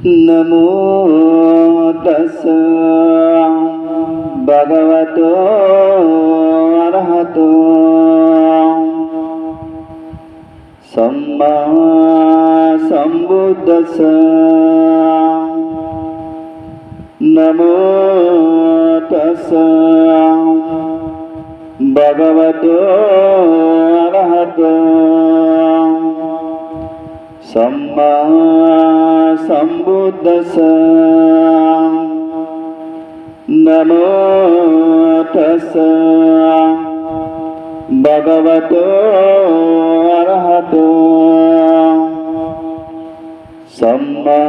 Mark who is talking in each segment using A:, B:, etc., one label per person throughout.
A: नमो तस्स भगवतो अरहतो सम्मा सम्बुद्धस्स नमो तस्स भगवतो अरहतो सम्मा सम्बुद्धस्स नमो तस्स भगवतो अरहतो सम्मा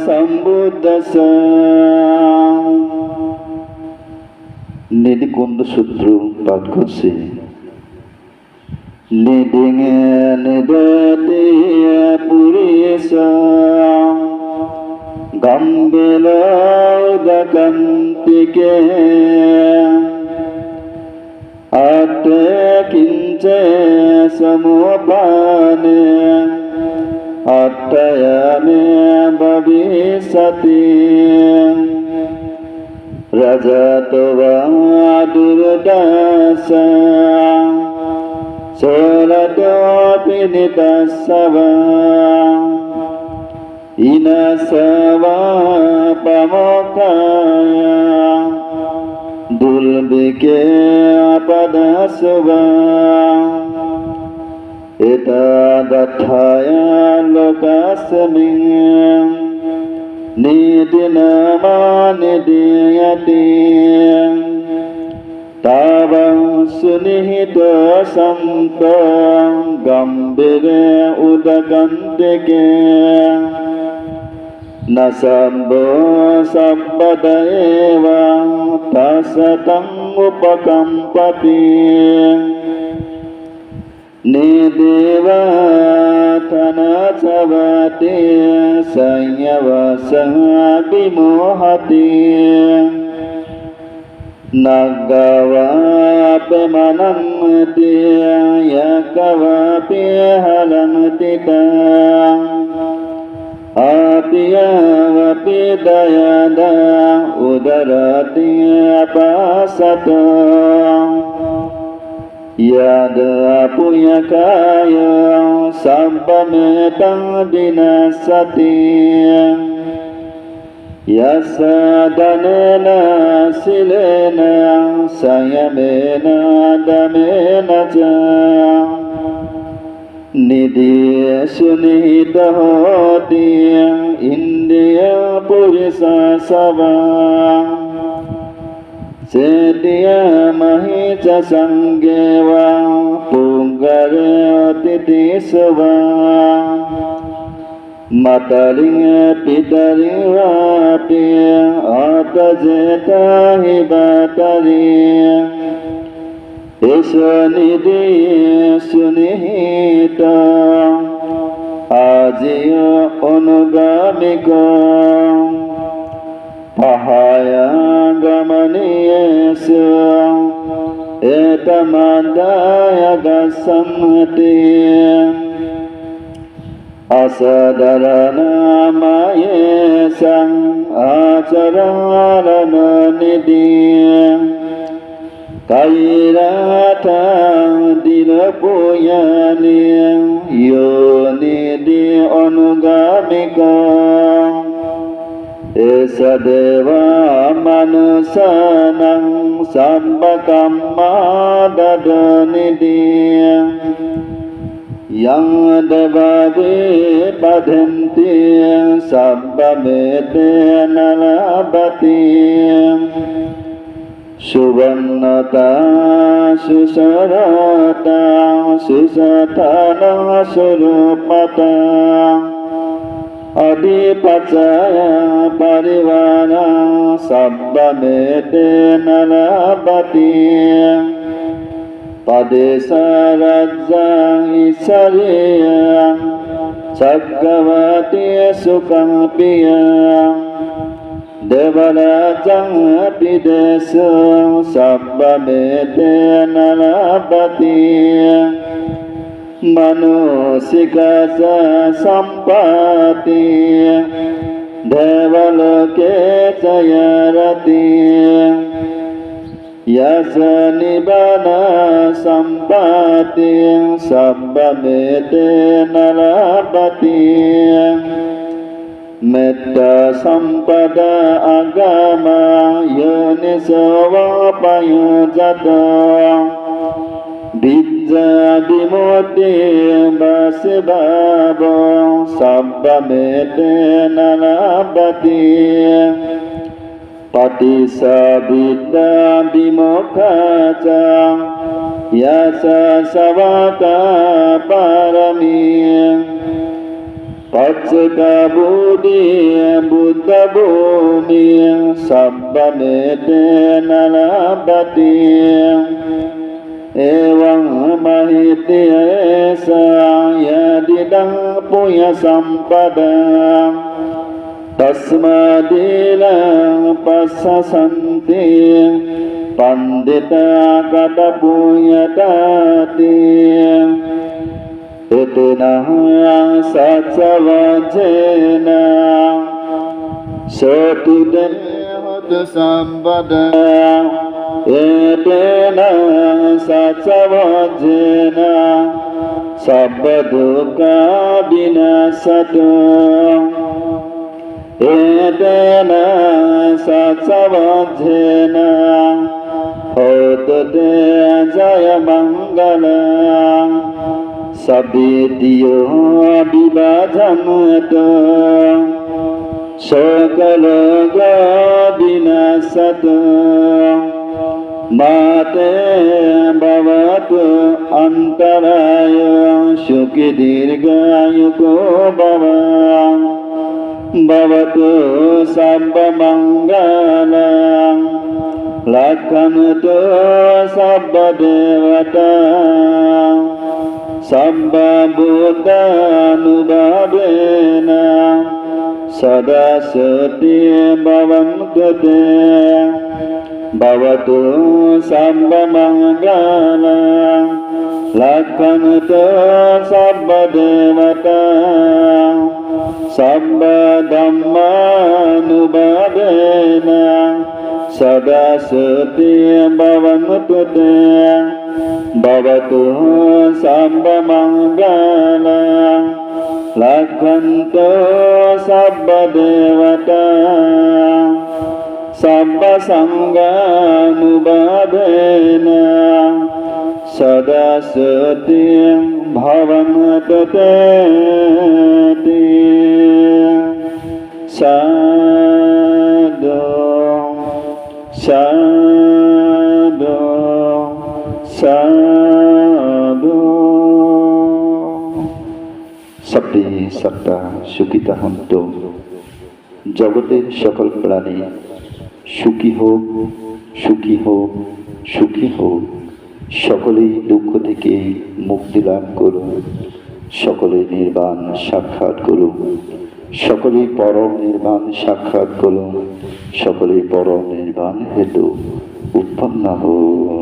A: सम्बुद्धस्स নীতিকুণ্ড সূত্র পাঠ করছি। নিদিঙে নিদতে পুরিস গম্ভীর উদকান্তিকে আত্মে কিঞ্চে সমোপানে আত্ময়ামে ভবিষ্যতি रजतवा दुर्दशा सोरतोऽपि नितस्सवा इनसवा पमोकाय दुर्भिके अपदस्वा एतदर्थाय लोकस्मिन् निदिनमानिदीयते तावं सुनिहित संत गंभीर उदकंतिके न सम्भो सम्पदेव तसतं उपकम्पति निदेवतनचवते संयवसः विमोहति नगवापि मनन्ति यकवापि हलन्ति अपियवपि दयदा उदरति अपसत यदपुयकाय सम्पमेतं विनश्यति यस्सदनेन शीलेन संयमेन दमेन च निधीषु निहितो होति इन्द्रियपुरुषसवा सेद्यमहि च संगे वा पुङ्गरे अतिथिषु मतलिङ्ग पितरि वापि अतजेत हि बातरि एष निधीषु निहित आजिय अनुगामिको पहायागमनीयेषु एतमदाय गच्छन्ति असदरनामयेषं आचरणनिधि कैराथादिरपुयानि यो निधि अनुगामिका एष देवा मनुष्याणां सम्पकम्मादनिधि यं देवादि पठन्ति सम्पमेतेन लभते सुवर्णता सुसरता सुसथाना सुरूपता अधिपचय परिवार सम्पमेतेन लभते पदेशराज्यं ईश्वरीयं चक्रवर्ती सुखं प्रियं देवराजं विदेशं सम्पमेतेन लभते manusikasa sampati devaloke sayarati yasa nibbana sampati sabbamete nalabati metta sampada agama yonisovapayujata Vidya vimutti basibabo sabbamete nalabati patisabhidda vimukhaca yasa savaka parami paccaka buddhi buddha bhumi sabbamete nalabati Ewang mahitiyesa yadidang punya sampada tasmadilang pasasanti pandita kata punya dati etenah satsavajena setudehut sampada etena satsavajena sabbaduka binasatu etena satsavajena hotute jaya mangala sabidyo vibhajanto sakalaga binasatu Mate bhavatu antaraya sukhi dirghayuko bhava bhavatu sabba mangala lakhantu sabba devata sabba buddhanubhavena sada sati bhavantu te Bhavatu sabba mangala lakhantu sabba devata sabba dhammanubhavena sada sati bhavantu te Bhavatu sabba mangala lakhantu sabba devata Sabba sanganubhavena sada sati bhavantu te sadhu sadhu sadhu sabbi satta sukita hontu জগতের সকল প্রাণী সুখী হোক সুখী হোক সুখী হোক সকলেই দুঃখ থেকে মুক্তি লাভ করুন সকলে নির্বাণ সাক্ষাৎ করুন সকলেই পরম নির্বাণ সাক্ষাৎ করুন সকলেই পরম নির্বাণ হেতু উৎপন্ন হোক